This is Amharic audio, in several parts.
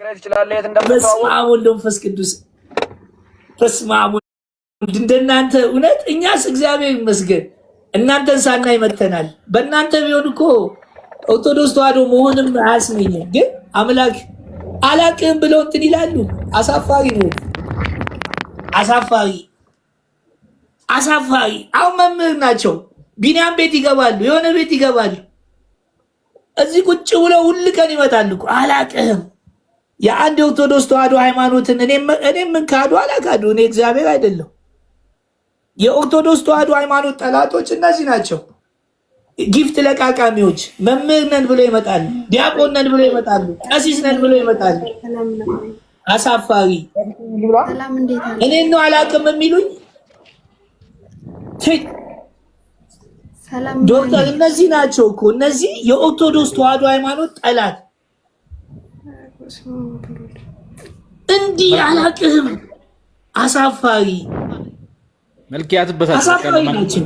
በስመ አብ ወወልድ ወመንፈስ ቅዱስ። በስመ አብ እንደናንተ እውነት እኛስ እግዚአብሔር ይመስገን እናንተን ሳናይ መተናል። በእናንተ ቢሆን እኮ ኦርቶዶክስ ተዋህዶ መሆንም አያስመኝም። ግን አምላክ አላቅም ብለው እንትን ይላሉ። አሳፋሪ ነው። አሳፋሪ። አሁን መምህር ናቸው። ቢኒያም ቤት ይገባሉ፣ የሆነ ቤት ይገባሉ። እዚህ ቁጭ ብለው ሁል ቀን ይመጣሉ። አላቅም የአንድ ኦርቶዶክስ ተዋህዶ ሃይማኖትን እኔም ምን ካዱ አላካዱ። እኔ እግዚአብሔር አይደለም። የኦርቶዶክስ ተዋህዶ ሃይማኖት ጠላቶች እነዚህ ናቸው። ጊፍት ለቃቃሚዎች መምህር ነን ብሎ ይመጣሉ፣ ዲያቆን ነን ብሎ ይመጣሉ፣ ቀሲስ ነን ብሎ ይመጣሉ። አሳፋሪ። እኔ ነው አላቅም የሚሉኝ ዶክተር። እነዚህ ናቸው እኮ እነዚህ የኦርቶዶክስ ተዋህዶ ሃይማኖት ጠላት። እንዲህ አላቅህም። አሳፋሪ አሳፋሪ ናቸው።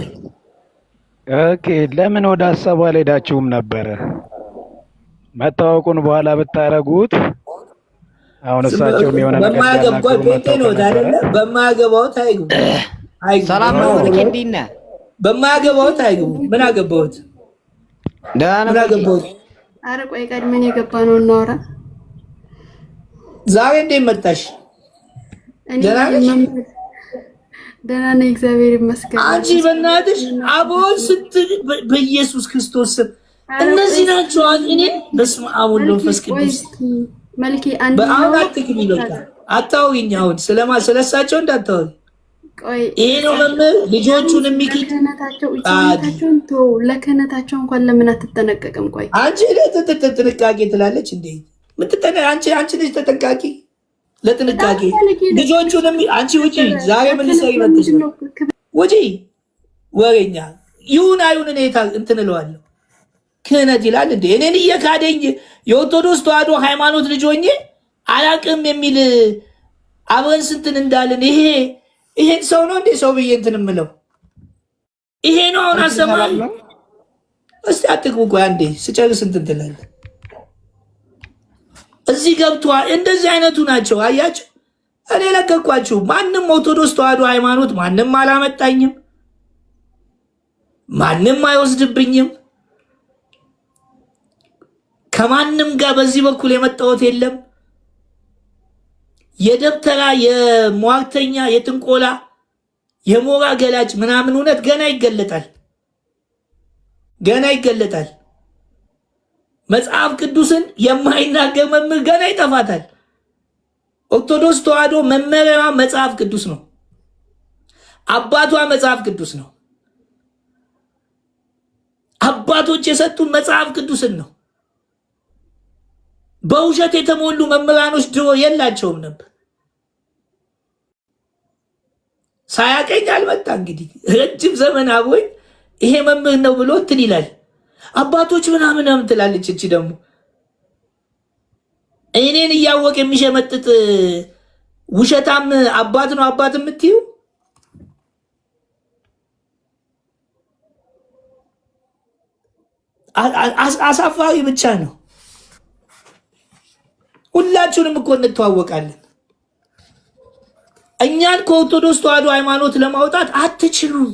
ኦኬ፣ ለምን ወደ ሀሳቡ አልሄዳችሁም ነበረ? መታወቁን በኋላ ብታረጉት። አሁን እሳቸው የሆነ ነገር በማያገባውት አይግቡ። ሰላም ነው። እንዴና በማያገባውት አይግቡ። ምን አገባውት? ምን አገባውት? አረ ቆይ ቀድመን የገባ ነው እናወራ። ዛሬ እንዴት መጣሽ? ደህና ነኝ እግዚአብሔር ይመስገን። አንቺ በእናትሽ አቦን በኢየሱስ ክርስቶስ እነዚህ ናቸው። እኔ በስመ አብ ወወልድ ወመንፈስ ቅዱስ መልኬ አንድ በአሁን አትግቢ። በቃ አታውሪኝ። አሁን ስለሳቸው እንዳታወሪ። ቆይ ይሄ ነው መምህር ልጆቹን የሚክድ ክህነታቸውን ተው። ለክህነታቸው እንኳን ለምን አትጠነቀቅም? ቆይ አንቺ ጥንቃቄ ትላለች እንዴ? አንቺ ልጅ ተጠንቃቂ ለጥንቃቄ ልጆቹንም አንቺ ውጪ። ዛሬ ምን ልሰሪ መጥተሽ ነው? ውጪ ወሬኛ። ይሁን አይሁን እኔ እንትን እለዋለሁ። ክህነት ይላል እንዴ? እኔን እየካደኝ የኦርቶዶክስ ተዋህዶ ሃይማኖት ልጅ ሆኜ አላቅም የሚል አብረን ስንትን እንዳልን ይሄን ሰው ነው እንዴ ሰው ብዬ እንትን የምለው? ይሄ ነው አሁን አሰማኝ። እስቲ አትግቡ። ቆይ አንዴ ስጨርስ እንትን ትላለህ። እዚህ ገብቷል። እንደዚህ አይነቱ ናቸው። አያችሁ፣ እኔ ለቀኳችሁ። ማንም ኦርቶዶክስ ተዋህዶ ሃይማኖት ማንም አላመጣኝም፣ ማንም አይወስድብኝም። ከማንም ጋር በዚህ በኩል የመጣሁት የለም። የደብተራ የሟርተኛ የጥንቆላ የሞራ ገላጭ ምናምን እውነት ገና ይገለጣል። መጽሐፍ ቅዱስን የማይናገር መምህር ገና ይጠፋታል። ኦርቶዶክስ ተዋህዶ መመሪያዋ መጽሐፍ ቅዱስ ነው። አባቷ መጽሐፍ ቅዱስ ነው። አባቶች የሰጡን መጽሐፍ ቅዱስን ነው። በውሸት የተሞሉ መምህራኖች ድሮ የላቸውም ነበር። ሳያቀኝ አልመጣ። እንግዲህ ረጅም ዘመን አብሮኝ ይሄ መምህር ነው ብሎ እንትን ይላል። አባቶች ምናምን ትላለች። እቺ ደግሞ እኔን እያወቅ የሚሸመጥጥ ውሸታም አባት ነው አባት የምትዩ። አሳፋሪ ብቻ ነው። ሁላችሁንም እኮ እንተዋወቃለን። እኛን ከኦርቶዶክስ ተዋህዶ ሃይማኖት ለማውጣት አትችሉም።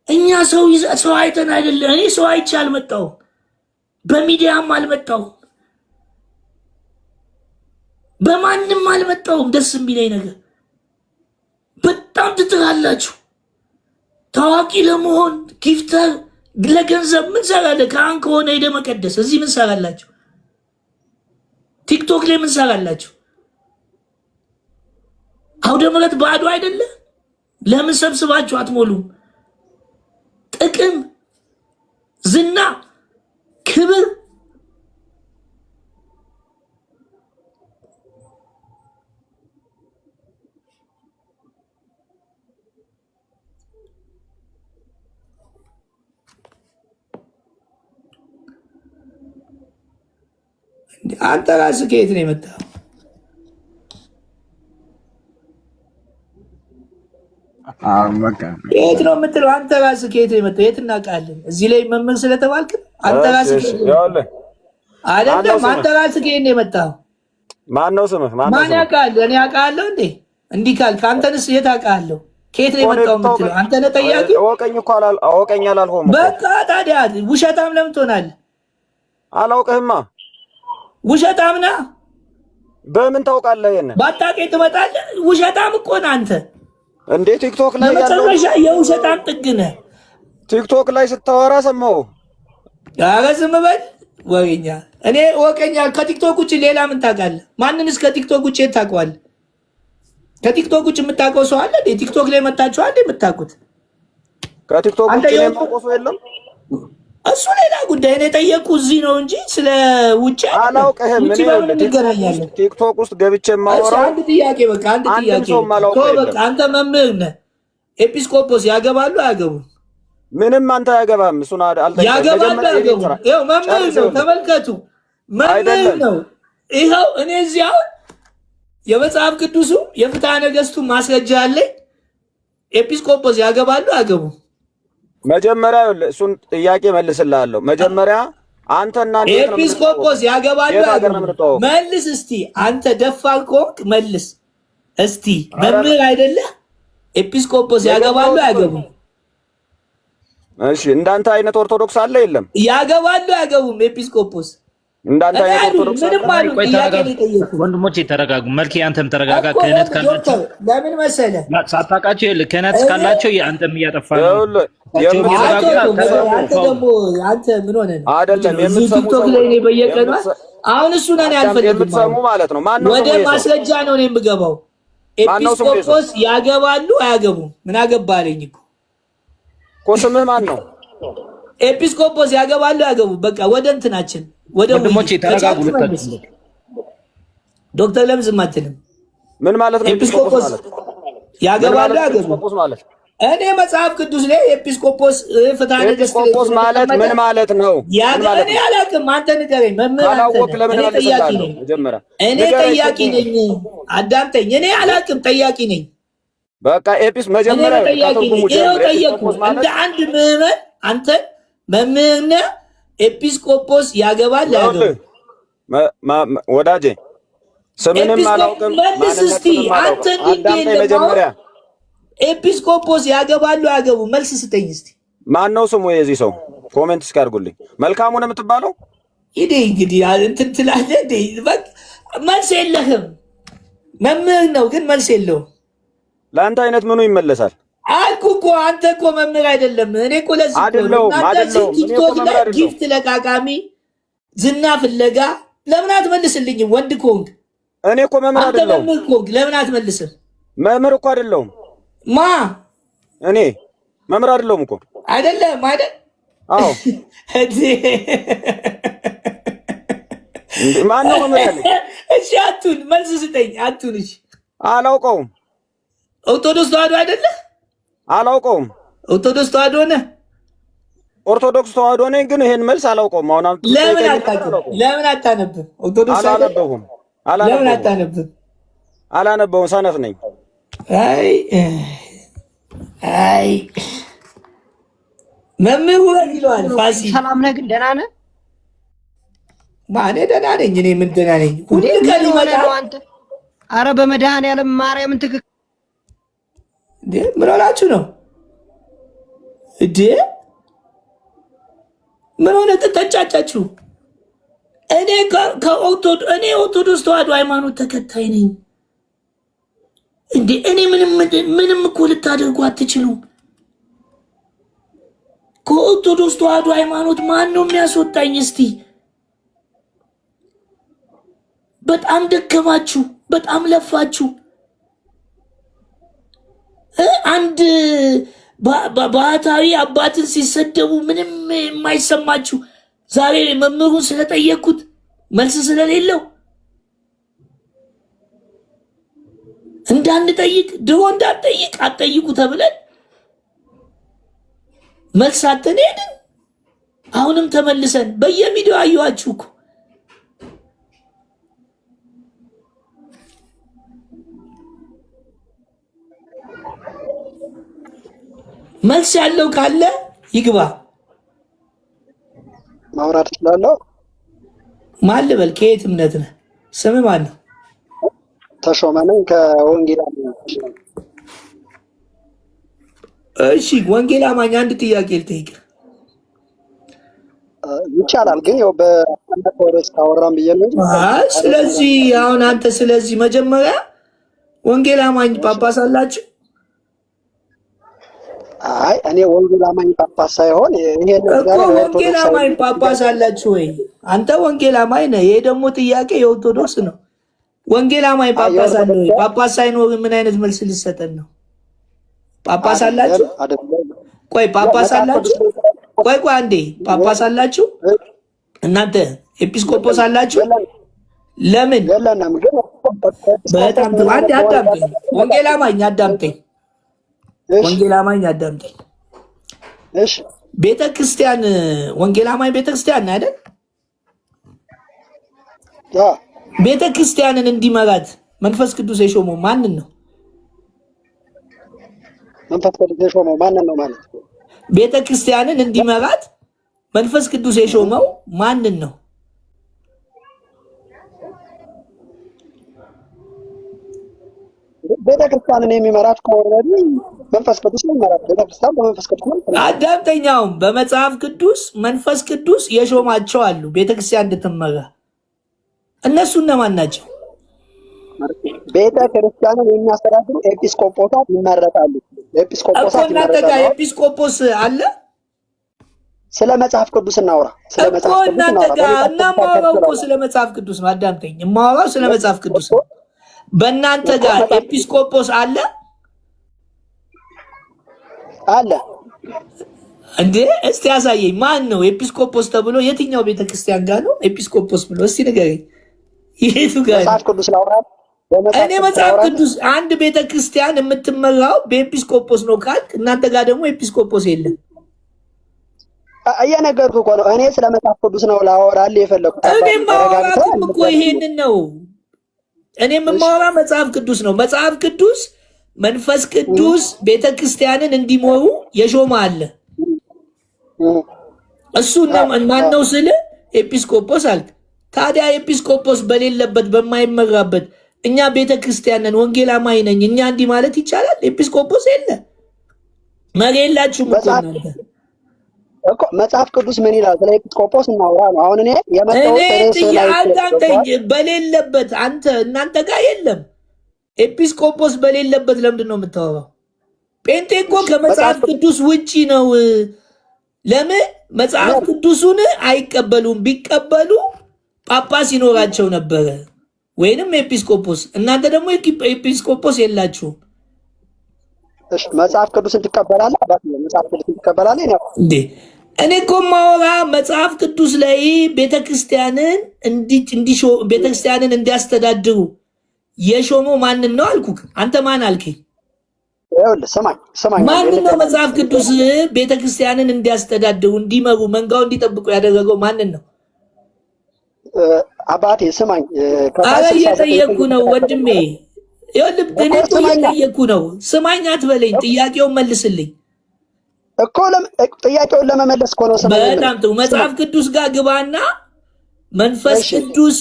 እኛ ሰው አይተን አይደለም። እኔ ሰው አይቼ አልመጣሁም፣ በሚዲያም አልመጣሁም፣ በማንም አልመጣሁም። ደስ የሚለኝ ነገር በጣም ትጥራላችሁ። ታዋቂ ለመሆን ጊፍተር ለገንዘብ ምን ሰራለ? ካህን ከሆነ ሄደ መቀደስ። እዚህ ምን ሰራላችሁ? ቲክቶክ ላይ ምን ሰራላችሁ? አውደ ምሕረት ባዶ አይደለ? ለምን ሰብስባችሁ አትሞሉም? ጥቅም፣ ዝና፣ ክብር አንተ ራስህ ከየት ነው የመጣው? የት ነው የምትለው? አንተ ራስህ ከየት ነው የመጣው? የት እናውቃለን? እዚህ ላይ መምህር ስለተባልክ አንተ ራስህ አይደለም አንተ ራስህ ከእኔ የመጣው ማን ነው ስምህ? ማን ያውቃል? እኔ አውቃለሁ እንዴ? እንዲህ ካልክ አንተንስ የት አውቃለሁ? ከየት ነው የመጣው የምትለው? አንተ ነህ ጠያቂ። አወቀኝ እኮ አወቀኝ አላልኩም። በቃ ታዲያ ውሸታም ለምን ትሆናለህ? አላውቅህማ። ውሸታም ነህ። በምን ታውቃለህ? ይሄን ባታውቀኝ ትመጣለህ። ውሸታም እኮ ነህ አንተ። እንዴ ቲክቶክ ላይ ያለው መጨረሻ የውሸታም ጥግ ነህ። ቲክቶክ ላይ ስታወራ ሰማሁ። ኧረ ዝም በል ወሬኛ። እኔ ወቀኛ ከቲክቶክ ውጭ ሌላ ምን ታውቃለህ? ማንንስ ከቲክቶክ ውጭ የት ታውቀዋለህ? ከቲክቶክ ውጭ የምታውቀው ሰው አለ? ቲክቶክ ላይ መጣችኋል የምታውቁት? ከቲክቶክ ውጭ የማውቀው ሰው የለም። እሱ ሌላ ጉዳይ። እኔ ጠየቅኩህ እዚህ ነው እንጂ ስለ ውጭ አላውቅህም። ምን ይሆን እንገናኛለን። ቲክቶክ ውስጥ ገብቼ የማወራው አንድ ጥያቄ በቃ አንድ ጥያቄ። በቃ አንተ መምህር ነህ። ኤጲስቆጶስ ያገባሉ አያገቡም? ምንም አንተ አያገባም። እሱን ያገባሉ አያገቡም? ይኸው መምህር ነው። ተመልከቱ፣ መምህር ነው። ይኸው እኔ እዚህ አሁን የመጽሐፍ ቅዱሱ የፍትሐ ነገሥቱ ማስረጃ አለኝ። ኤጲስቆጶስ ያገባሉ አያገቡም? መጀመሪያ እሱን ጥያቄ መልስልሃለሁ። መጀመሪያ አንተና ኤጲስቆጶስ ያገባሉ አያገቡም? መልስ እስቲ። አንተ ደፋር ከሆንክ መልስ እስቲ። መምህር አይደለህ? ኤጲስቆጶስ ያገባሉ አያገቡም? እሺ እንዳንተ አይነት ኦርቶዶክስ አለ የለም? ያገባሉ አያገቡም? ኤጲስቆጶስ እንዳንተ አይነት ኦርቶዶክስ ወንድሞቼ ተረጋጉ። መልኬ አንተም ተረጋጋ። ክህነት ካላቸው ለምን መሰለህ ሳታውቃቸው ክህነት ካላቸው አንተም እያጠፋ ነው። አንተ ምን ሆነህ ነው? አይደለም ቲክቶክ ላይ እኔ በየቀኑ አሁን እሱ ነን ያልፈልግም የምትሰሙ ማለት ነው። ማን ነው? ወደ ማስረጃ ነው እኔ የምገባው። ኤጲስቆጶስ ያገባሉ አያገቡም? ምን አገባለኝ እኮ ስምህ ማን ነው? ኤጲስቆጶስ ያገባሉ አያገቡም? በቃ ወደ እንትናችን ወደ ወንድሞቼ ተረጋጉ። ዶክተር ለምን ዝም አትልም? ምን ማለት ነው? ኤጲስቆጶስ ያገባሉ አያገቡም? እኔ መጽሐፍ ቅዱስ ላይ ኤጲስቆጶስ ፍትሐ ነገሥት ማለት ምን ማለት ነው? እኔ አላውቅም። አንተ ንገረኝ። መምህር እኔ ጠያቂ ነኝ። እኔ ጠያቂ ነኝ። አዳምጠኝ። እኔ አላውቅም። ጠያቂ ነኝ። በቃ መጀመሪያ ጠየቁ። እንደ አንድ ምዕመን አንተ መምህር ነህ። ኤጲስቆጶስ ያገባል አያገቡም? ወዳጄ ስምንም አላውቅም። መልስ እስቲ አንተ መጀመሪያ ኤጲስቆጶስ ያገባሉ አያገቡም? መልስ ስጠኝ እስቲ። ማን ነው ስሙ የዚህ ሰው? ኮሜንት እስኪ አድርጉልኝ። መልካሙ ነው የምትባለው? ይሄ እንግዲህ እንትን ትላለህ እንዴ? በቃ መልስ የለህም። መምህር ነው ግን መልስ የለውም። ለአንተ አይነት ምኑ ይመለሳል? አልኩ እኮ አንተ እኮ መምህር አይደለም። እኔ እኮ ለዚህ አይደለም ቲክቶክ ላይ ጊፍት ለቃቃሚ ዝና ፍለጋ ለምን አትመልስልኝም? ወንድ ኮንግ እኔ እኮ መምህር አይደለም። አንተ መምህር ኮንግ ለምን አትመልስም? መምህር እኮ አይደለም። ማ እኔ መምህር አይደለም እኮ አይደለም አይደል? አዎ ማን ነው መምህር ያለኝ? እሺ አቱን መልስ ስጠኝ። አቱን እሺ አላውቀውም። ኦርቶዶክስ ተዋህዶ አይደለ? አላውቀውም። ኦርቶዶክስ ተዋህዶ ነህ? ኦርቶዶክስ ተዋህዶ ነኝ፣ ግን ይሄን መልስ አላውቀውም። አሁን ለምን አታነብም? ኦርቶዶክስ አላነበብም። ለምን አታነብም? አላነበብም። ሰነፍ ነኝ። አይ መምህሩ ይለዋል ፋሲ። ሰላም ነህ? ግን ደህና ነህ? ማኔ ደህና ነኝ። እኔ ምን ደህና ነኝ? ሁሉ ቀን ይመጣል አንተ። አረ በመድኃኒዓለም ማርያምን ትክክል እንዴ? ምን ሆናችሁ ነው እንዴ? ምን ሆነ ተጫጫችሁ? እኔ ኦርቶዶክስ ተዋህዶ ሃይማኖት ተከታይ ነኝ እንዴ? እኔ ምንም እኮ ልታደርጉ አትችሉም። ከኦርቶዶክስ ተዋህዶ ሃይማኖት ማን ነው የሚያስወጣኝ? እስቲ በጣም ደከማችሁ፣ በጣም ለፋችሁ። አንድ ባህታዊ አባትን ሲሰደቡ ምንም የማይሰማችሁ ዛሬ መምህሩን ስለጠየቅኩት መልስ ስለሌለው እንዳንጠይቅ ድሮ እንዳንጠይቅ አትጠይቁ ተብለን መልስ አጥተን ሄድን። አሁንም ተመልሰን በየሚዲያው አየኋችሁ እኮ። መልስ ያለው ካለ ይግባ። ማውራት እችላለሁ? ማን ልበል? ከየት እምነት ነህ? ስም ማን ነው? ተሾመ ነኝ ከወንጌል። እሺ ወንጌል አማኝ አንድ ጥያቄ ልጠይቅ ይቻላል? ግን ያው በአንተ ካወራን ብዬ ነው። ስለዚህ አሁን አንተ ስለዚህ መጀመሪያ ወንጌል አማኝ ጳጳስ አላችሁ? አይ እኔ ወንጌል አማኝ ጳጳስ ሳይሆን ይሄ ነው። ወንጌል አማኝ ጳጳስ አላችሁ ወይ? አንተ ወንጌል አማኝ ነህ። ይሄ ደግሞ ጥያቄ የኦርቶዶክስ ነው። ወንጌል አማኝ ጳጳስ አለ ወይ? ጳጳስ ሳይኖር ምን አይነት መልስ ልሰጠን ነው? ጳጳስ አላችሁ? ቆይ ጳጳስ አላችሁ? ቆይ አንዴ ጳጳስ አላችሁ? እናንተ ኤጲስቆጶስ አላችሁ? ለምን? በጣም አንዴ አዳምጠኝ። ወንጌል አማኝ አዳምጠኝ። ወንጌል አማኝ አዳምጠኝ። እሺ ቤተክርስቲያን ወንጌል አማኝ ቤተክርስቲያን ነው አይደል? ቤተክርስቲያንን እንዲመራት መንፈስ ቅዱስ የሾመው ማንን ነው? መንፈስ ቅዱስ የሾመው ማንን ነው ማለት ነው? ቤተክርስቲያንን እንዲመራት መንፈስ ቅዱስ የሾመው ማንን ነው? ቤተክርስቲያንን የሚመራት ከሆነ መንፈስ ቅዱስ ነው የሚመራት። ቤተክርስቲያን በመንፈስ ቅዱስ ነው። አዳምጠኛውም በመጽሐፍ ቅዱስ መንፈስ ቅዱስ የሾማቸው አሉ ቤተክርስቲያን እንድትመራ። እነሱ እነማን ናቸው? ቤተክርስቲያንን የሚያስተዳድሩ ኤጲስቆጶሳት ይመረጣሉ። ኤጲስቆጶሳት እናንተ ጋር ኤጲስቆጶስ አለ? ስለ መጽሐፍ ቅዱስ እናውራ። ስለ መጽሐፍ ቅዱስ እናውራ። ስለ መጽሐፍ ቅዱስ ነው። አዳምጠኝ። የማወራው ስለ መጽሐፍ ቅዱስ ነው። በእናንተ ጋር ኤጲስቆጶስ አለ? አለ እንዴ? እስቲ ያሳየኝ። ማን ነው ኤጲስቆጶስ ተብሎ? የትኛው ቤተክርስቲያን ጋር ነው ኤጲስቆጶስ ብሎ? እስቲ ንገረኝ። የቱ ጋር? መጽሐፍ ቅዱስ ላውራ። እኔ መጽሐፍ ቅዱስ አንድ ቤተክርስቲያን የምትመራው በኤጲስቆጶስ ነው ካልክ፣ እናንተ ጋር ደግሞ ኤጲስቆጶስ የለም። እየነገርኩ እኮ ነው። እኔ ስለ መጽሐፍ ቅዱስ ነው ላወራልህ የፈለኩት። እኔም ማወራትም እኮ ይሄንን ነው። እኔም የማወራ መጽሐፍ ቅዱስ ነው። መጽሐፍ ቅዱስ መንፈስ ቅዱስ ቤተክርስቲያንን እንዲሞሩ የሾመ አለ። እሱ ማን ነው ስል ኤጲስቆጶስ አልክ። ታዲያ ኤጲስቆጶስ በሌለበት በማይመራበት እኛ ቤተክርስቲያንን ወንጌል አማኝ ነኝ እኛ እንዲህ ማለት ይቻላል? ኤጲስቆጶስ የለ መሪ የላችሁም እኮ እናንተ እኮ። መጽሐፍ ቅዱስ ምን ይላል? ስለ ኤጲስቆጶስ እናውራ ነው አሁን። እኔ በሌለበት አንተ እናንተ ጋር የለም ኤጲስቆጶስ በሌለበት ለምንድን ነው የምታወራው? ጴንጤ እኮ ከመጽሐፍ ቅዱስ ውጪ ነው። ለምን መጽሐፍ ቅዱሱን አይቀበሉም? ቢቀበሉ ጳጳስ ይኖራቸው ነበረ ወይንም ኤጲስቆጶስ። እናንተ ደግሞ ኤጲስቆጶስ የላችሁም። እሺ መጽሐፍ ቅዱስን ትቀበላለህ? መጽሐፍ ቅዱስን ትቀበላለህ እንዴ? እኔ እኮ ማወራ መጽሐፍ ቅዱስ ላይ ቤተክርስቲያንን እንዲያስተዳድሩ የሾመው ማንን ነው አልኩክ። አንተ ማን አልከኝ? ስማኝ ማንን ነው መጽሐፍ ቅዱስ ቤተክርስቲያንን እንዲያስተዳድሩ እንዲመሩ መንጋው እንዲጠብቁ ያደረገው ማንን ነው? አባቴ ስማኝ። አረ እየጠየኩ ነው ወንድሜ። እኔ እኮ እየጠየኩ ነው። ስማኝ አትበለኝ። ጥያቄውን መልስልኝ እኮ። ጥያቄውን ለመመለስ እኮ ነው። በጣም ጥሩ። መጽሐፍ ቅዱስ ጋር ግባና መንፈስ ቅዱስ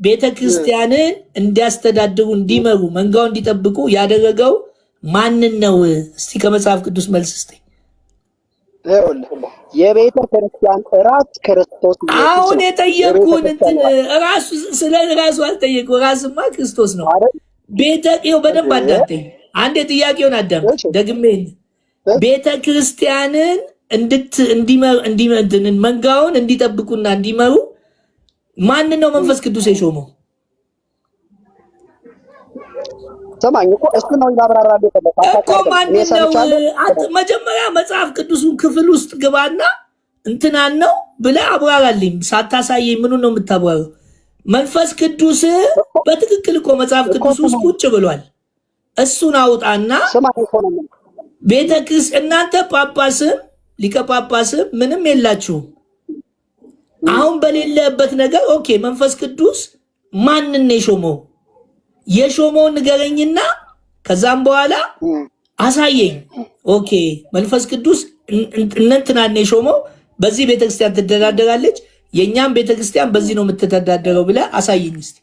ቤተክርስቲያንን እንዲያስተዳድሩ እንዲመሩ መንጋው እንዲጠብቁ ያደረገው ማንን ነው? እስቲ ከመጽሐፍ ቅዱስ መልስ እስቲ። የቤተ ክርስቲያን ራስ ክርስቶስ። አሁን የጠየቁን እንትን ራሱ ስለ ራሱ አልጠየቁ። ራስማ ክርስቶስ ነው። ቤተው በደንብ አዳምጠኝ። አንድ ጥያቄውን አዳምጥ ደግሜ። ቤተ ክርስቲያንን መንጋውን እንዲጠብቁና እንዲመሩ ማንን ነው መንፈስ ቅዱስ የሾመው? ሰማኝ እኮ እሱ ነው ያብራራልኝ እኮ። ማንን ነው? መጀመሪያ መጽሐፍ ቅዱሱን ክፍል ውስጥ ግባና እንትናን ነው ብለህ አብራራልኝ። ሳታሳየኝ ምኑን ነው የምታብራራው? መንፈስ ቅዱስ በትክክል እኮ መጽሐፍ ቅዱስ ውስጥ ቁጭ ብሏል። እሱን አውጣና ቤተክርስቲያን እናንተ ጳጳስም ሊቀ ጳጳስም ምንም የላችሁም። አሁን በሌለበት ነገር ኦኬ፣ መንፈስ ቅዱስ ማንን ነው የሾመው? የሾመውን ንገረኝና ከዛም በኋላ አሳየኝ። ኦኬ መንፈስ ቅዱስ እነንትናን ነው የሾመው፣ በዚህ ቤተክርስቲያን ትደራደራለች፣ የኛም ቤተክርስቲያን በዚህ ነው የምትተዳደረው ብለህ አሳየኝ እስቲ።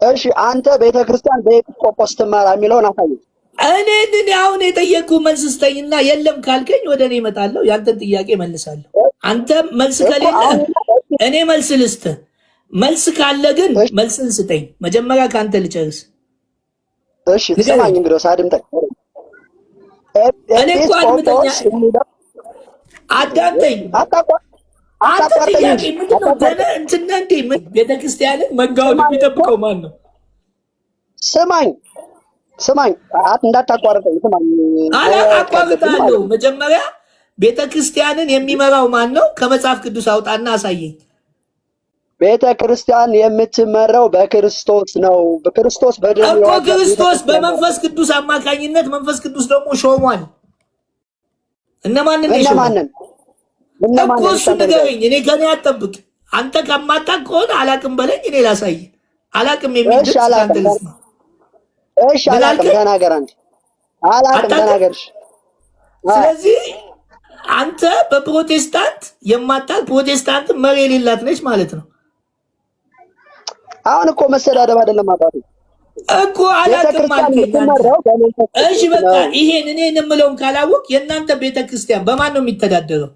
እሺ አንተ ቤተክርስቲያን በኤጲስቆጶስ ትመራ የሚለውን አሳየኝ። እኔ አሁን የጠየቅኩ መልስ ስጠኝና የለም ካልከኝ ወደ እኔ እመጣለሁ፣ ያንተን ጥያቄ መልሳለሁ። አንተ መልስ ከሌለ እኔ መልስ ልስጥህ። መልስ ካለ ግን መልስን ስጠኝ። መጀመሪያ ከአንተ ልጨርስ። እሺ ስማኝ፣ እንግዲህ አድምጠኝ። እኔ እኮ አዳምጠኝ። አንተ ጥያቄ ምንድን ነው? እንትና እንዴ ቤተክርስቲያንን መንጋውን የሚጠብቀው ማን ነው? ስማኝ እንዳታቋርጠኝ። ስማኝ አቋርጣለሁ። መጀመሪያ ቤተክርስቲያንን የሚመራው ማን ነው? ከመጽሐፍ ቅዱስ አውጣና አሳየኝ። ቤተክርስቲያን የምትመራው በክርስቶስ ነው። በክርስቶስ በደሙ እኮ ክርስቶስ በመንፈስ ቅዱስ አማካኝነት መንፈስ ቅዱስ ደግሞ ሾሟል። እነማንን እኮ እሱ ንገረኝ። እኔ ከኔ አትጠብቅ። አንተ ከማታውቅ ከሆነ አላቅም በለኝ፣ እኔ ላሳይ። አላቅም የሚል ድምፅ ካንተ ልስማ። እሺ አላቅም ተናገር። አንተ አላቅም ተናገር። ስለዚህ አንተ በፕሮቴስታንት የማታውቅ ፕሮቴስታንት መሪ የሌላት ነች ማለት ነው። አሁን እኮ መሰዳደብ አይደለም አባቴ እኮ አላቅም አልከኝ። እሺ በቃ ይሄን እኔን የምለውን ካላወቅ የእናንተ ቤተክርስቲያን በማን ነው የሚተዳደረው?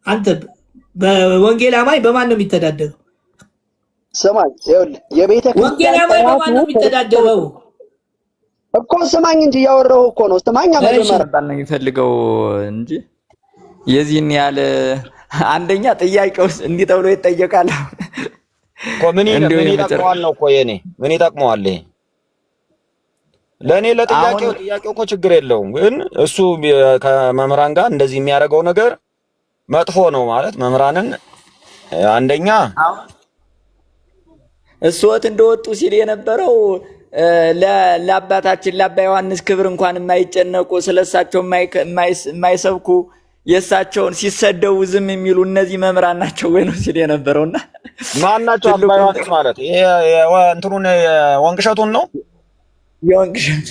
አንተ በወንጌል አማኝ በማን ነው የሚተዳደረው? ስማኝ፣ ይኸውልህ የቤተክርስቲያን ወንጌል አማኝ በማን ነው የሚተዳደረው እኮ? ስማኝ እንጂ እያወራሁ እኮ ነው። ስማኝ መጀመሪያ ነው የሚፈልገው እንጂ የዚህን ያለ አንደኛ ጥያቄው እንዲህ ተብሎ ይጠየቃል እኮ ምን ይጠቅመዋል ነው እኮ የኔ ምን ይጠቅመዋል? ይሄ ለእኔ ለጥያቄው እኮ ችግር የለውም፣ ግን እሱ ከመምህራን ጋር እንደዚህ የሚያደርገው ነገር መጥፎ ነው ማለት መምህራንን አንደኛ እሱት እንደወጡ ሲል የነበረው ለአባታችን ለአባ ዮሐንስ ክብር እንኳን የማይጨነቁ ስለሳቸው የማይሰብኩ የሳቸውን ሲሰደው ዝም የሚሉ እነዚህ መምህራን ናቸው ወይ ነው ሲል የነበረውና ማን ናቸው? አባ ዮሐንስ ማለት እንትኑን ወንቅሸቱን ነው የወንቅሸቱ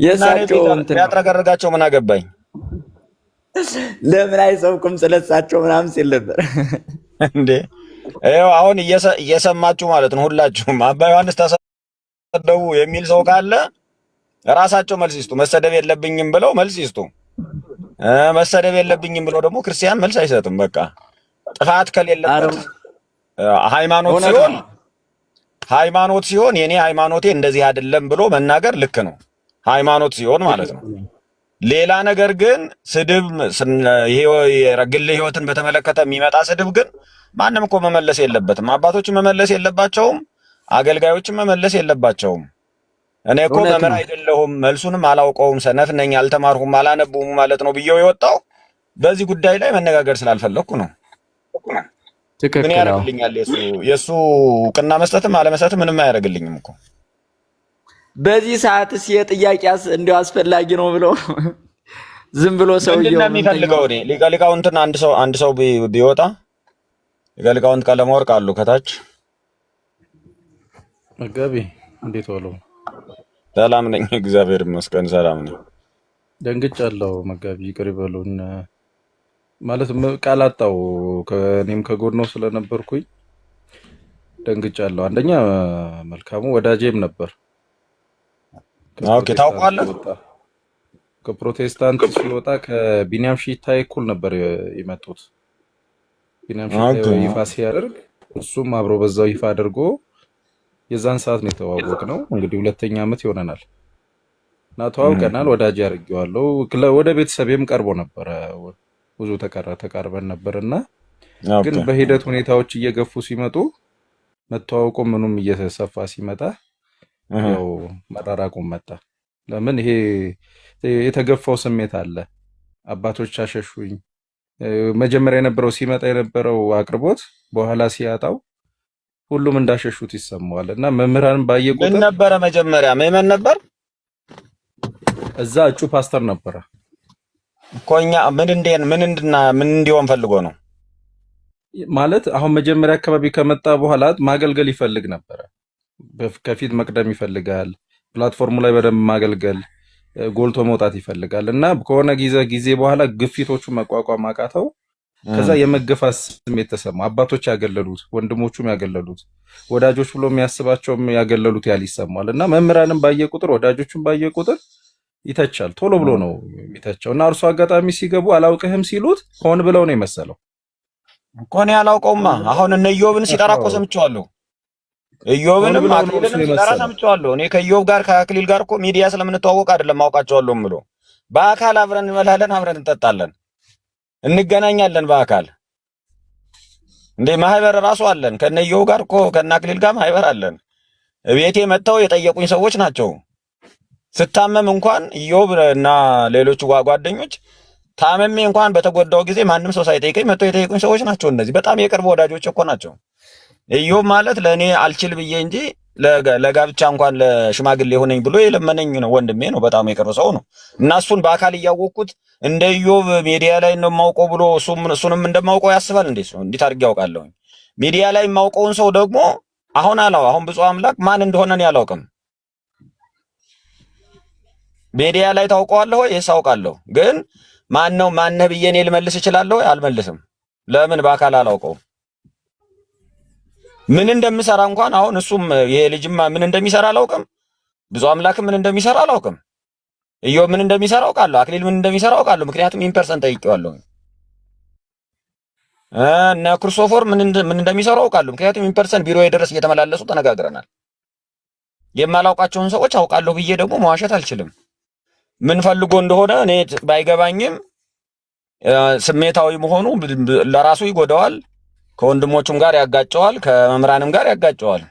የሳቸው እንትን ያጥረገርጋቸው ምን አገባኝ ለምን አይሰብኩም ስለሳቸው ምናምን ሲል ነበር እንዴ። ይኸው አሁን እየሰማችሁ ማለት ነው ሁላችሁም። አባ ዮሐንስ ተሰደቡ የሚል ሰው ካለ ራሳቸው መልስ ይስጡ። መሰደብ የለብኝም ብለው መልስ ይስጡ። መሰደብ የለብኝም ብለው ደግሞ ክርስቲያን መልስ አይሰጥም። በቃ ጥፋት ከሌለበት ሃይማኖት ሲሆን የኔ ሃይማኖቴ እንደዚህ አይደለም ብሎ መናገር ልክ ነው፣ ሃይማኖት ሲሆን ማለት ነው። ሌላ ነገር ግን ስድብ ግል ህይወትን በተመለከተ የሚመጣ ስድብ ግን ማንም እኮ መመለስ የለበትም። አባቶችን መመለስ የለባቸውም፣ አገልጋዮችን መመለስ የለባቸውም። እኔ እኮ መምህር አይደለሁም፣ መልሱንም አላውቀውም፣ ሰነፍ ነኝ፣ አልተማርኩም፣ አላነብኩም ማለት ነው ብዬው የወጣው በዚህ ጉዳይ ላይ መነጋገር ስላልፈለኩ ነው። ምን ያደርግልኛል? የእሱ እውቅና መስጠትም አለመስጠትም ምንም አያደርግልኝም እኮ። በዚህ ሰዓትስ የጥያቄስ እንዲያው አስፈላጊ ነው ብሎ ዝም ብሎ ሰውየው ምንድን ነው የሚፈልገው? እኔ ሊቀ ሊቃውንትን አንድ ሰው ቢወጣ ሊቀ ሊቃውንት ቀለመወርቅ አሉ ከታች። መጋቢ እንዴት ዋሉ? ሰላም ነኝ፣ እግዚአብሔር ይመስገን ሰላም ነኝ። ደንግጫለሁ መጋቢ ይቅር ይበሉን። ማለት ቃል አጣው ከኔም ከጎኖ ስለነበርኩኝ ደንግጫለሁ። አንደኛ መልካሙ ወዳጄም ነበር። ኦኬ ታውቃለህ፣ ከፕሮቴስታንት ሲወጣ ከቢኒያም ሺታይ እኩል ነበር የመጡት። ቢኒያም ሺታይ ይፋ ሲያደርግ እሱም አብሮ በዛው ይፋ አድርጎ የዛን ሰዓት ነው የተዋወቅነው። እንግዲህ 2ኛ ዓመት ይሆነናል እና ተዋውቀናል። ወዳጅ አድርጌዋለሁ። ወደ ቤተሰቤም ቀርቦ ነበረ፣ ብዙ ተቃርበን ነበርና ግን በሂደት ሁኔታዎች እየገፉ ሲመጡ መተዋወቁ ምኑም እየሰፋ ሲመጣ ያው መራራቁም መጣ። ለምን ይሄ የተገፋው ስሜት አለ። አባቶች አሸሹኝ። መጀመሪያ የነበረው ሲመጣ የነበረው አቅርቦት በኋላ ሲያጣው ሁሉም እንዳሸሹት ይሰማዋል እና መምህራንም ባየቁት ምን ነበረ መጀመሪያ ምዕመን ነበር፣ እዛ እጩ ፓስተር ነበረ እኮ። እኛ ምን እንዲሆን ፈልጎ ነው ማለት አሁን መጀመሪያ አካባቢ ከመጣ በኋላ ማገልገል ይፈልግ ነበረ። ከፊት መቅደም ይፈልጋል። ፕላትፎርሙ ላይ በደንብ ማገልገል፣ ጎልቶ መውጣት ይፈልጋል እና ከሆነ ጊዜ በኋላ ግፊቶቹ መቋቋም አቃተው። ከዛ የመገፋት ስሜት ተሰማ። አባቶች ያገለሉት፣ ወንድሞቹም ያገለሉት፣ ወዳጆች ብሎ የሚያስባቸውም ያገለሉት ያህል ይሰማል። እና መምህራንም ባየ ቁጥር ወዳጆቹም ባየ ቁጥር ይተቻል። ቶሎ ብሎ ነው የሚተቸው። እና እርሱ አጋጣሚ ሲገቡ አላውቅህም ሲሉት ሆን ብለው ነው የመሰለው እኮ። እኔ አላውቀውማ። አሁን እነ ኢዮብን ሲጠራ እኮ ሰምቼዋለሁ። ኢዮብንም አክሊልንም ሲጠራ ሰምቼዋለሁ። እኔ ከኢዮብ ጋር ከአክሊል ጋር እኮ ሚዲያ ስለምንተዋወቅ አይደለም አውቃቸዋለሁ ብሎ በአካል አብረን እንበላለን፣ አብረን እንጠጣለን፣ እንገናኛለን በአካል እንዴ። ማህበር ራሱ አለን ከነ ኢዮብ ጋር እኮ ከነ አክሊል ጋር ማህበር አለን። ቤቴ መጥተው የጠየቁኝ ሰዎች ናቸው። ስታመም እንኳን ኢዮብ እና ሌሎቹ ጓደኞች ታመሜ እንኳን በተጎዳው ጊዜ ማንም ሰው ሳይጠይቀኝ መጥተው የጠየቁኝ ሰዎች ናቸው። እነዚህ በጣም የቅርብ ወዳጆች እኮ ናቸው። ኢዮብ ማለት ለእኔ አልችል ብዬ እንጂ ለጋብቻ እንኳን ለሽማግሌ ሆነኝ ብሎ የለመነኝ ነው። ወንድሜ ነው። በጣም የቅርብ ሰው ነው። እና እሱን በአካል እያወቅኩት እንደ ኢዮብ ሚዲያ ላይ እንደማውቀው ብሎ እሱንም እንደማውቀው ያስባል እንዴ? እንዴት አድርጌ ያውቃለሁ? ሚዲያ ላይ የማውቀውን ሰው ደግሞ አሁን ብፁዕ አምላክ ማን እንደሆነ እኔ አላውቅም። ሚዲያ ላይ ታውቀዋለህ ወይ? የስ አውቃለሁ። ግን ማነህ ብዬ እኔ ልመልስ እችላለሁ ወይ? አልመልስም። ለምን? በአካል አላውቀውም። ምን እንደምሰራ እንኳን አሁን እሱም ይሄ ልጅማ ምን እንደሚሰራ አላውቅም። ብዙ አምላክ ምን እንደሚሰራ አላውቅም። ኢዮብ ምን እንደሚሰራ አውቃለሁ። አክሊል ምን እንደሚሰራ አውቃለሁ። ምክንያቱም ኢምፐርሰን ጠይቄዋለሁ። እነ ክርስቶፎር ምን እንደሚሰራ አውቃለሁ። ምክንያቱም ኢምፐርሰን ቢሮ ድረስ እየተመላለሱ ተነጋግረናል። የማላውቃቸውን ሰዎች አውቃለሁ ብዬ ደግሞ መዋሸት አልችልም። ምን ፈልጎ እንደሆነ እኔ ባይገባኝም ስሜታዊ መሆኑ ለራሱ ይጎዳዋል። ከወንድሞቹም ጋር ያጋጨዋል፣ ከመምህራንም ጋር ያጋጨዋል።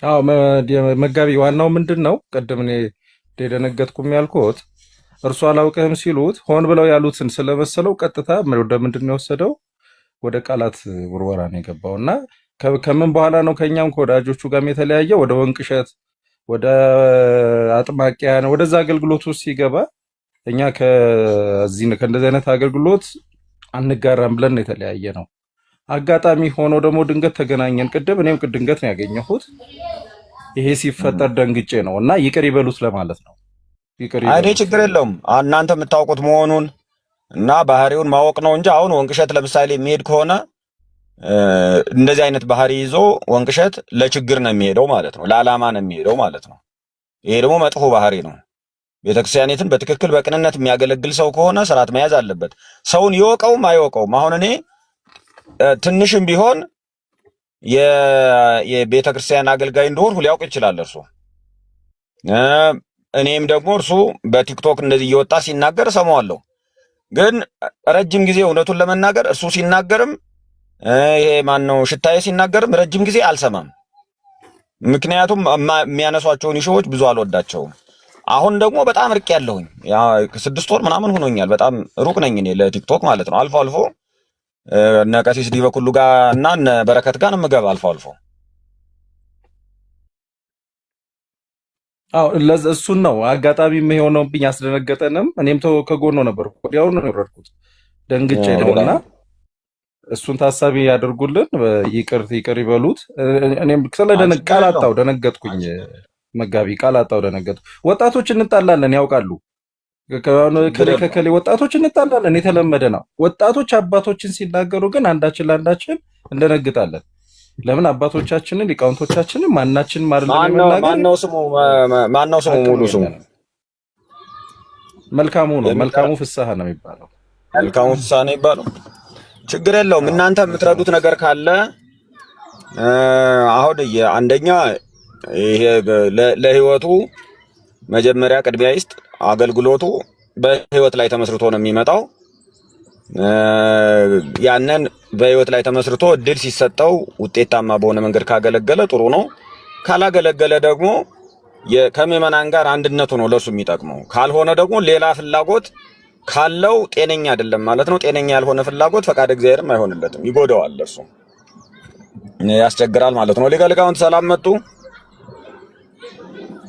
አዎ መጋቢ፣ ዋናው ምንድን ነው? ቅድም እኔ ደነገጥኩም ያልኩት እርሱ አላውቅህም ሲሉት ሆን ብለው ያሉትን ስለመሰለው ቀጥታ ወደ ምንድን ነው የወሰደው? ወደ ቃላት ውርወራ ነው የገባው። እና ከምን በኋላ ነው ከኛም ከወዳጆቹ ጋርም የተለያየ ወደ ወንቅሸት፣ ወደ አጥማቂያን፣ ወደዛ አገልግሎት ውስጥ ሲገባ እኛ ከእንደዚህ አይነት አገልግሎት አንጋራም ብለን የተለያየ ነው። አጋጣሚ ሆኖ ደግሞ ድንገት ተገናኘን። እኔም ድንገት ነው ያገኘሁት። ይሄ ሲፈጠር ደንግጬ ነው እና ይቅር ይበሉት ለማለት ነው። አይኔ ችግር የለውም እናንተ የምታውቁት መሆኑን እና ባህሪውን ማወቅ ነው እንጂ አሁን ወንቅሸት ለምሳሌ የሚሄድ ከሆነ እንደዚህ አይነት ባህሪ ይዞ ወንቅሸት ለችግር ነው የሚሄደው ማለት ነው፣ ለዓላማ ነው የሚሄደው ማለት ነው። ይሄ ደግሞ መጥፎ ባህሪ ነው። ቤተክርስቲያኒትን በትክክል በቅንነት የሚያገለግል ሰው ከሆነ ስርዓት መያዝ አለበት። ሰውን ይወቀውም አይወቀውም። አሁን እኔ ትንሽም ቢሆን የቤተክርስቲያን አገልጋይ እንደሆንኩ ሊያውቅ ይችላል እርሱ። እኔም ደግሞ እርሱ በቲክቶክ እንደዚህ እየወጣ ሲናገር እሰማዋለሁ። ግን ረጅም ጊዜ እውነቱን ለመናገር እርሱ ሲናገርም ይሄ ማነው ሽታዬ ሲናገርም ረጅም ጊዜ አልሰማም። ምክንያቱም የሚያነሷቸውን ኢሹዎች ብዙ አልወዳቸውም። አሁን ደግሞ በጣም ርቅ ያለሁኝ 6 ወር ምናምን ሆኖኛል። በጣም ሩቅ ነኝ እኔ ለቲክቶክ ማለት ነው። አልፎ አልፎ እነ ቀሲስ ዲበኩሉ ጋር እና እነ በረከት ጋር እንገባ አልፎ አልፎ። አዎ እሱን ነው አጋጣሚ የሆነብኝ ያስደነገጠንም። እኔም ከጎኖ ነበር፣ ወዲያው ነው የወረድኩት ደንግጬ ነውና እሱን ታሳቢ ያደርጉልን። ይቅር ይበሉት። እኔም ቃል አጣሁ፣ ደነገጥኩኝ። መጋቢ ቃል አጣሁ፣ ደነገጥኩ። ወጣቶች እንጣላለን ያውቃሉ። ከከሌ ወጣቶች እንጣላለን የተለመደ ነው። ወጣቶች አባቶችን ሲናገሩ ግን አንዳችን ለአንዳችን እንደነግጣለን። ለምን? አባቶቻችንን ሊቃውንቶቻችንን ማናችን ማነው ስሙ ሙሉ ስሙ መልካሙ ፍስሐ ነው የሚባለው። መልካሙ ፍስሐ ነው የሚባለው። ችግር የለውም። እናንተ የምትረዱት ነገር ካለ አሁን አንደኛ ይሄ ለህይወቱ መጀመሪያ ቅድሚያ ይስጥ። አገልግሎቱ በህይወት ላይ ተመስርቶ ነው የሚመጣው። ያንን በህይወት ላይ ተመስርቶ እድል ሲሰጠው ውጤታማ በሆነ መንገድ ካገለገለ ጥሩ ነው። ካላገለገለ ደግሞ ከምዕመናን ጋር አንድነቱ ነው ለሱ የሚጠቅመው። ካልሆነ ደግሞ ሌላ ፍላጎት ካለው ጤነኛ አይደለም ማለት ነው። ጤነኛ ያልሆነ ፍላጎት ፈቃድ እግዚአብሔርም አይሆንለትም፣ ይጎዳዋል፣ እርሱ ያስቸግራል ማለት ነው። ሊቀ ሊቃውንት ሰላም መጡ።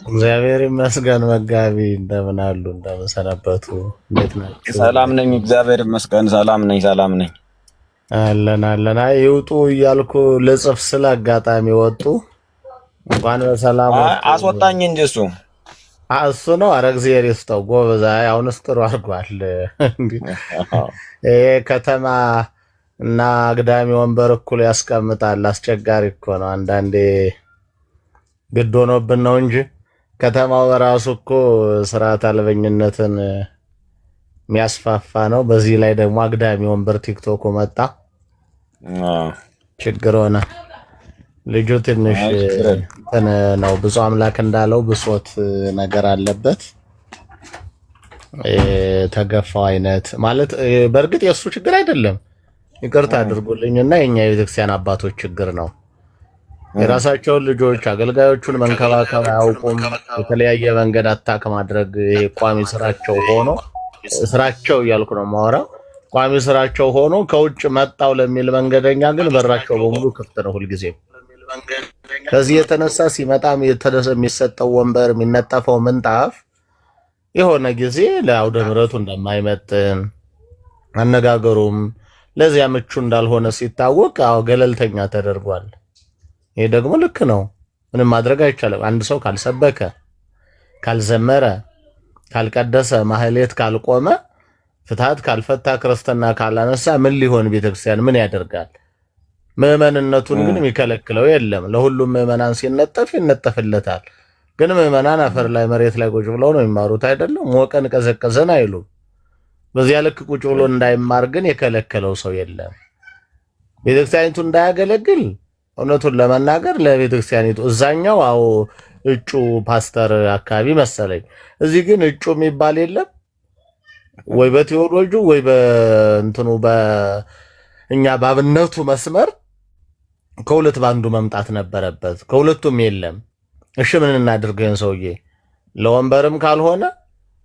እግዚአብሔር ይመስገን። መጋቢ እንደምን አሉ? እንደምን ሰነበቱ? እንዴት ናችሁ? ሰላም ነኝ፣ እግዚአብሔር ይመስገን። ሰላም ነኝ። አለን። አይ ይውጡ እያልኩ ልጽፍ ስለ አጋጣሚ ወጡ። እንኳን በሰላም አስወጣኝ እንጂ እሱ እሱ ነው። ኧረ እግዚአብሔር ይስጠው ጎበዝ። አሁንስ ጥሩ አድርጓል። ይሄ ከተማ እና አግዳሚ ወንበር እኩል ያስቀምጣል። አስቸጋሪ እኮ ነው። አንዳንዴ ግድ ሆኖብን ነው እንጂ ከተማው በራሱ እኮ ስርዓት አልበኝነትን የሚያስፋፋ ነው። በዚህ ላይ ደግሞ አግዳሚ ወንበር ቲክቶክ መጣ፣ ችግር ሆነ። ልጁ ትንሽ እንትን ነው። ብዙ አምላክ እንዳለው ብሶት ነገር አለበት። ተገፋው አይነት ማለት በእርግጥ የእሱ ችግር አይደለም፣ ይቅርታ አድርጉልኝና የኛ የቤተክርስቲያን አባቶች ችግር ነው። የራሳቸውን ልጆች አገልጋዮቹን መንከባከብ አያውቁም። የተለያየ መንገድ አታክ ማድረግ ይሄ ቋሚ ስራቸው ሆኖ ስራቸው እያልኩ ነው የማወራው። ቋሚ ስራቸው ሆኖ ከውጭ መጣው ለሚል መንገደኛ ግን በራቸው በሙሉ ክፍት ነው ሁልጊዜም። ከዚህ የተነሳ ሲመጣም የሚሰጠው ወንበር የሚነጠፈው ምንጣፍ የሆነ ጊዜ ለአውደ ምሕረቱ እንደማይመጥን አነጋገሩም ለዚያ ምቹ እንዳልሆነ ሲታወቅ ገለልተኛ ተደርጓል። ይሄ ደግሞ ልክ ነው፣ ምንም ማድረግ አይቻልም። አንድ ሰው ካልሰበከ፣ ካልዘመረ፣ ካልቀደሰ፣ ማህሌት ካልቆመ፣ ፍትሐት ካልፈታ፣ ክርስትና ካላነሳ ምን ሊሆን ቤተክርስቲያን ምን ያደርጋል? ምዕመንነቱን ግን የሚከለክለው የለም። ለሁሉም ምዕመናን ሲነጠፍ ይነጠፍለታል። ግን ምዕመናን አፈር ላይ መሬት ላይ ቁጭ ብለው ነው የሚማሩት አይደለም። ሞቀን ቀዘቀዘን አይሉም። በዚያ ልክ ቁጭ ብሎ እንዳይማር ግን የከለከለው ሰው የለም። ቤተክርስቲያኒቱ እንዳያገለግል እውነቱን ለመናገር ለቤተክርስቲያኒቱ እዛኛው እጩ ፓስተር አካባቢ መሰለኝ። እዚህ ግን እጩ የሚባል የለም ወይ በቴዎሎጂ ወይ በእንትኑ በእኛ ባብነቱ መስመር ከሁለት ባንዱ መምጣት ነበረበት። ከሁለቱም የለም። እሺ ምን እናድርገን? ሰውዬ ለወንበርም ካልሆነ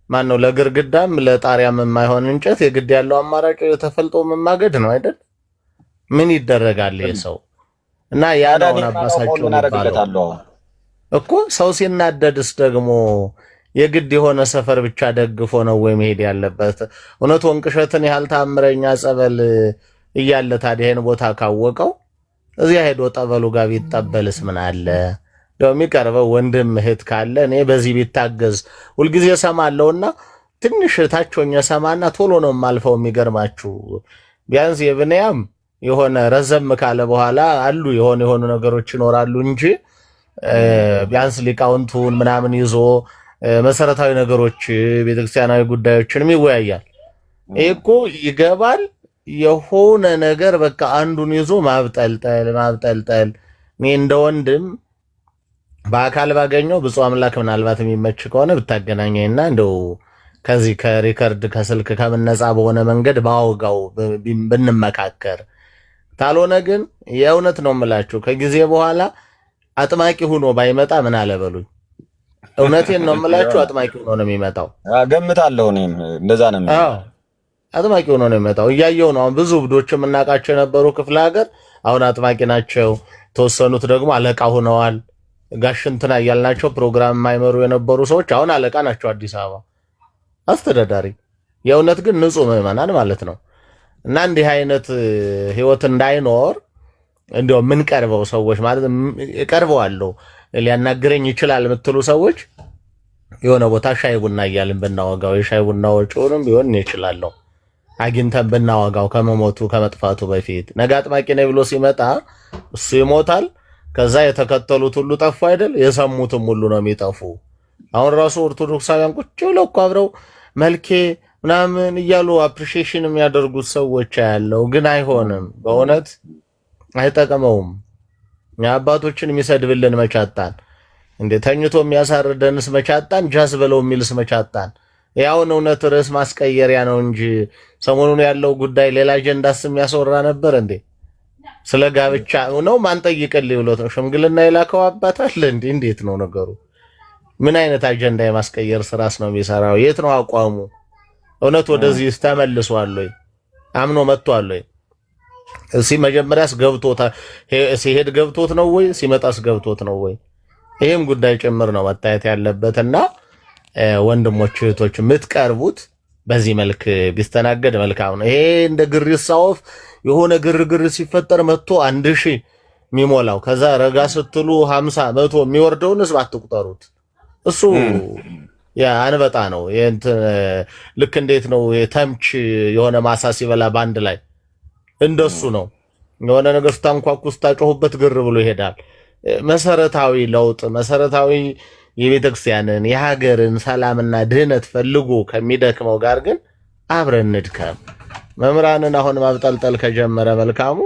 ማን ነው ለግርግዳም ለጣሪያም የማይሆን እንጨት የግድ ያለው አማራጭ ተፈልጦ መማገድ ነው አይደል? ምን ይደረጋል የሰው እና ያዳውን አባሳቸው ይባላል እኮ። ሰው ሲናደድስ ደግሞ የግድ የሆነ ሰፈር ብቻ ደግፎ ነው ወይ መሄድ ያለበት? እውነት ወንቅሸትን ያህል ታምረኛ ጸበል እያለ ታዲያ ይሄን ቦታ ካወቀው እዚያ ሄዶ ጠበሉ ጋር ቢጠበልስ ምን አለ? ደው የሚቀርበው ወንድም እህት ካለ እኔ በዚህ ቢታገዝ ሁልጊዜ ሰማለውና ትንሽ ታቾኛ ሰማና ቶሎ ነው የማልፈው። የሚገርማችሁ ቢያንስ የብንያም የሆነ ረዘም ካለ በኋላ አሉ የሆኑ ነገሮች ይኖራሉ እንጂ ቢያንስ ሊቃውንቱን ምናምን ይዞ መሰረታዊ ነገሮች ቤተክርስቲያናዊ ጉዳዮችንም ይወያያል። ይሄ እኮ ይገባል። የሆነ ነገር በቃ አንዱን ይዞ ማብጠልጠል። እኔ እንደ ወንድም በአካል ባገኘው ብፁዕ አምላክ ምናልባት የሚመች ከሆነ ብታገናኘኝና እንደው ከዚህ ከሪከርድ ከስልክ ከምነጻ በሆነ መንገድ ባወጋው ብንመካከር። ካልሆነ ግን የእውነት ነው የምላችሁ ከጊዜ በኋላ አጥማቂ ሆኖ ባይመጣ ምን አለበሉኝ። እውነቴን ነው የምላችሁ አጥማቂ ሆኖ ነው የሚመጣው። ገምታለሁ እኔም እንደዛ ነው የሚመጣው። አጥማቂ ሆኖ ነው የሚመጣው። እያየው ነው። ብዙ ብዶች የምናውቃቸው የነበሩ ክፍለ ሀገር አሁን አጥማቂ ናቸው። ተወሰኑት ደግሞ አለቃ ሆነዋል። ጋሽ እንትና እያልናቸው ፕሮግራም የማይመሩ የነበሩ ሰዎች አሁን አለቃ ናቸው አዲስ አበባ አስተዳዳሪ። የእውነት ግን ንጹህ ምዕመናን ማለት ነው። እና እንዲህ አይነት ህይወት እንዳይኖር እንዲያው የምንቀርበው ሰዎች ማለት እቀርበዋለሁ ሊያናግረኝ ይችላል የምትሉ ሰዎች የሆነ ቦታ ሻይ ቡና እያልን ብናወጋው የሻይ ቡና ወጪውንም ቢሆን ይችላለሁ አግኝተን ብናወጋው ከመሞቱ ከመጥፋቱ በፊት ነገ አጥማቂ ነኝ ብሎ ሲመጣ እሱ ይሞታል። ከዛ የተከተሉት ሁሉ ጠፉ አይደል? የሰሙትም ሁሉ ነው የሚጠፉ። አሁን ራሱ ኦርቶዶክሳውያን ቁጭ ብለው እኮ አብረው መልኬ ምናምን እያሉ አፕሪሺዬሽን የሚያደርጉት ሰዎች ያለው ግን አይሆንም። በእውነት አይጠቅመውም። አባቶችን የሚሰድብልን መቻጣን እንዴ ተኝቶ የሚያሳርደንስ መቻጣን ጃስ ብለው የሚልስ መቻጣን። ያውን እውነት ርዕስ ማስቀየሪያ ነው እንጂ ሰሞኑን ያለው ጉዳይ ሌላ አጀንዳስ የሚያስወራ ነበር እንዴ? ስለ ጋብቻ ነው ማን ጠይቅልኝ ብሎት ነው ሽምግልና የላከው አባት አለ እንዴ? እንዴት ነው ነገሩ? ምን አይነት አጀንዳ የማስቀየር ስራስ ነው የሚሰራው? የት ነው አቋሙ? እውነት ወደዚህ ተመልሷል ወይ? አምኖ መጥቷል ወይ? መጀመሪያስ ገብቶታል? ሲሄድ ገብቶት ነው ወይ? ሲመጣስ ገብቶት ነው ወይ? ይሄም ጉዳይ ጭምር ነው መታየት ያለበትና ወንድሞች እህቶች የምትቀርቡት በዚህ መልክ ቢስተናገድ መልካም ነው። ይሄ እንደ ግሪሳ ወፍ የሆነ ግርግር ሲፈጠር 100,000 የሚሞላው ከዛ ረጋ ስትሉ 50 100 የሚወርደውን ህዝብ አትቁጠሩት። እሱ አንበጣ ነው። ልክ እንዴት ነው ተምች የሆነ ማሳ ሲበላ ባንድ ላይ እንደሱ ነው። የሆነ ነገር ስታንኳኩ ስታጮሁበት ግር ብሎ ይሄዳል። መሰረታዊ ለውጥ መሰረታዊ የቤተክርስቲያንን የሀገርን ሰላምና ድህነት ፈልጎ ከሚደክመው ጋር ግን አብረን እንድከም። መምህራንን አሁን ማብጠልጠል ከጀመረ መልካሙ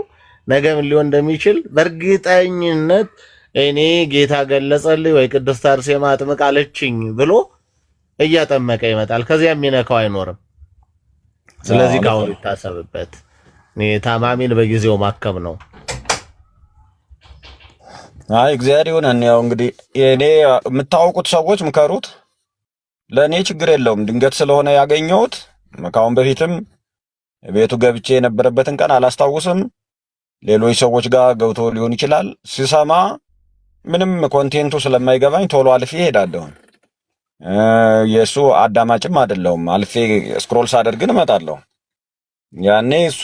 ነገ ምን ሊሆን እንደሚችል በእርግጠኝነት እኔ ጌታ ገለጸልኝ ወይ ቅድስት አርሴማ አጥምቃለችኝ ብሎ እያጠመቀ ይመጣል። ከዚያ የሚነካው አይኖርም። ስለዚህ ጋር ይታሰብበት። ታማሚን በጊዜው ማከም ነው። አይ እግዚአብሔር ይሁን። ያው እንግዲህ እኔ የምታውቁት ሰዎች ምከሩት። ለእኔ ችግር የለውም። ድንገት ስለሆነ ያገኘሁት ከአሁን በፊትም ቤቱ ገብቼ የነበረበትን ቀን አላስታውስም። ሌሎች ሰዎች ጋር ገብቶ ሊሆን ይችላል። ሲሰማ ምንም ኮንቴንቱ ስለማይገባኝ ቶሎ አልፌ እሄዳለሁ። የእሱ አዳማጭም አይደለሁም። አልፌ ስክሮል ሳደርግን እመጣለሁ። ያኔ እሱ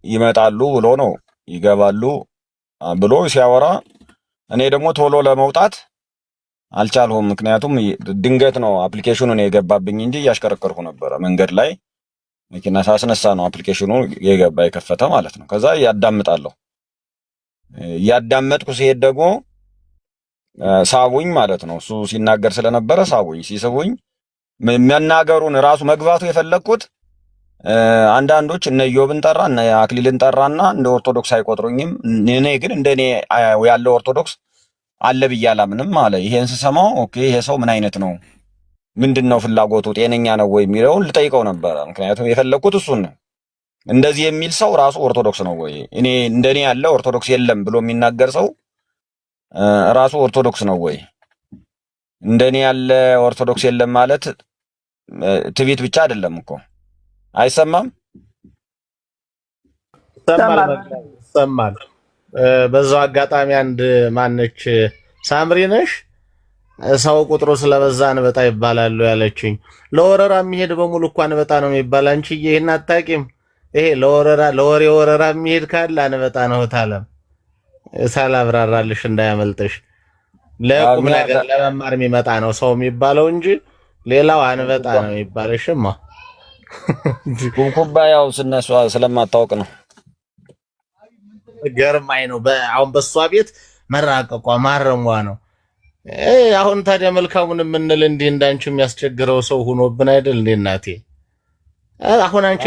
ይመጣሉ ብሎ ነው ይገባሉ ብሎ ሲያወራ፣ እኔ ደግሞ ቶሎ ለመውጣት አልቻልሁም። ምክንያቱም ድንገት ነው አፕሊኬሽኑን የገባብኝ እንጂ እያሽከረከርኩ ነበረ። መንገድ ላይ መኪና ሳስነሳ ነው አፕሊኬሽኑ የገባ የከፈተ ማለት ነው። ከዛ ያዳምጣለሁ። ያዳመጥኩ ሲሄድ ደግሞ ሳቡኝ ማለት ነው። እሱ ሲናገር ስለነበረ ሳቡኝ። ሲስቡኝ መናገሩን ራሱ መግባቱ የፈለግኩት አንዳንዶች እነ ኢዮብን ጠራ እነ አክሊልን ጠራና እንደ ኦርቶዶክስ አይቆጥሩኝም። እኔ ግን እንደኔ ያለው ኦርቶዶክስ አለ ብዬ አላምንም አለ። ይሄን ስሰማው ኦኬ ይሄ ሰው ምን አይነት ነው? ምንድነው ፍላጎቱ? ጤነኛ ነው ወይ የሚለውን ልጠይቀው ነበረ። ምክንያቱም የፈለግኩት እሱን ነው። እንደዚህ የሚል ሰው ራሱ ኦርቶዶክስ ነው ወይ? እኔ እንደኔ ያለ ኦርቶዶክስ የለም ብሎ የሚናገር ሰው ራሱ ኦርቶዶክስ ነው ወይ? እንደኔ ያለ ኦርቶዶክስ የለም ማለት ትዕቢት ብቻ አይደለም እኮ። አይሰማም? ይሰማል። በዛው አጋጣሚ አንድ ማነች ሳምሪ ነሽ ሰው ቁጥሩ ስለበዛ አንበጣ ይባላሉ ያለችኝ። ለወረራ የሚሄድ በሙሉ እኮ አንበጣ ነው የሚባል። አንቺዬ ይሄን አታውቂም? ይሄ ለወሬ ወረራ የሚሄድ ካለ አንበጣ ነው ታለም። ሳላብራራልሽ እንዳያመልጥሽ። ለቁም ነገር ለመማር የሚመጣ ነው ሰው የሚባለው እንጂ ሌላው አንበጣ ነው የሚባልሽማ። ኩባያው ስነሷ ስለማታውቅ ነው። ገርማኝ ነው። አሁን በሷ ቤት መራቀቋ ማረሟ ነው። አሁን ታዲያ መልካሙን የምንል እንዲህ እንዳንቺ የሚያስቸግረው ሰው ሆኖብን አይደል እንዴ እናቴ? አሁን አንቺ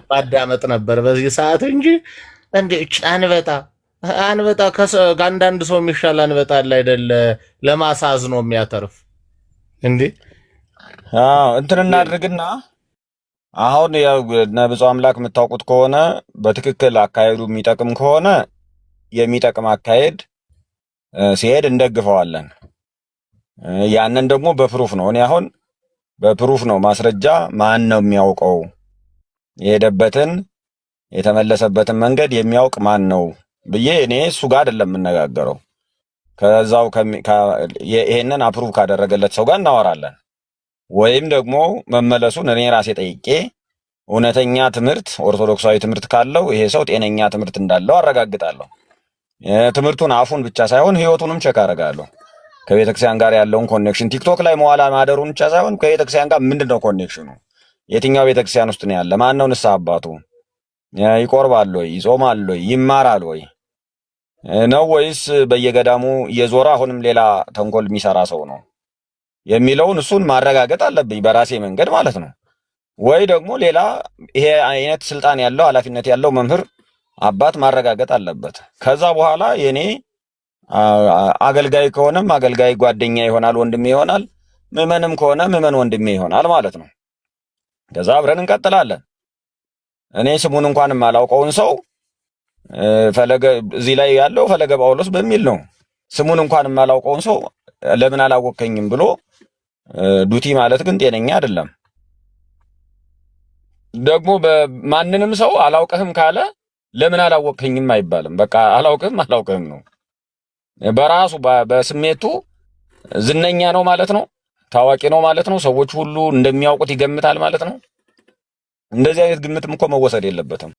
ማዳመጥ ነበር በዚህ ሰዓት እንጂ እንዴ አንበጣ ከአንዳንድ ሰው የሚሻል አንበጣ አለ አይደለ? ለማሳዝ ነው የሚያተርፍ እንዴ? እንትን እናድርግና አሁን ያው ነብዩ አምላክ የምታውቁት ከሆነ በትክክል አካሄዱ የሚጠቅም ከሆነ የሚጠቅም አካሄድ ሲሄድ እንደግፈዋለን። ያንን ደግሞ በፕሩፍ ነው። እኔ አሁን በፕሩፍ ነው ማስረጃ ማን ነው የሚያውቀው የሄደበትን የተመለሰበትን መንገድ የሚያውቅ ማን ነው ብዬ እኔ እሱ ጋር አይደለም የምነጋገረው። ከዛው ይሄንን አፕሩቭ ካደረገለት ሰው ጋር እናወራለን። ወይም ደግሞ መመለሱን እኔ ራሴ ጠይቄ እውነተኛ ትምህርት ኦርቶዶክሳዊ ትምህርት ካለው ይሄ ሰው ጤነኛ ትምህርት እንዳለው አረጋግጣለሁ። ትምህርቱን አፉን ብቻ ሳይሆን ህይወቱንም ቸክ አደርጋለሁ። ከቤተክርስቲያን ጋር ያለውን ኮኔክሽን ቲክቶክ ላይ መዋላ ማደሩን ብቻ ሳይሆን ከቤተክርስቲያን ጋር ምንድነው ኮኔክሽኑ? የትኛው ቤተክርስቲያን ውስጥ ነው ያለ? ማን ነው ንስሐ አባቱ? ይቆርባል ወይ? ይጾማል ወይ? ይማራል ወይ ነው? ወይስ በየገዳሙ እየዞረ አሁንም ሌላ ተንኮል የሚሰራ ሰው ነው የሚለውን እሱን ማረጋገጥ አለብኝ በራሴ መንገድ ማለት ነው። ወይ ደግሞ ሌላ ይሄ አይነት ስልጣን ያለው ኃላፊነት ያለው መምህር አባት ማረጋገጥ አለበት። ከዛ በኋላ የኔ አገልጋይ ከሆነም አገልጋይ ጓደኛ ይሆናል፣ ወንድሜ ይሆናል። ምዕመንም ከሆነ ምዕመን ወንድሜ ይሆናል ማለት ነው። ከዛ አብረን እንቀጥላለን። እኔ ስሙን እንኳን የማላውቀውን ሰው ፈለገ እዚህ ላይ ያለው ፈለገ ጳውሎስ በሚል ነው። ስሙን እንኳን የማላውቀውን ሰው ለምን አላወቀኝም ብሎ ዱቲ ማለት ግን ጤነኛ አይደለም። ደግሞ በማንንም ሰው አላውቅህም ካለ ለምን አላወቀኝም አይባልም። በቃ አላውቅህም ነው። በራሱ በስሜቱ ዝነኛ ነው ማለት ነው፣ ታዋቂ ነው ማለት ነው። ሰዎች ሁሉ እንደሚያውቁት ይገምታል ማለት ነው። እንደዚህ አይነት ግምትም እኮ መወሰድ የለበትም።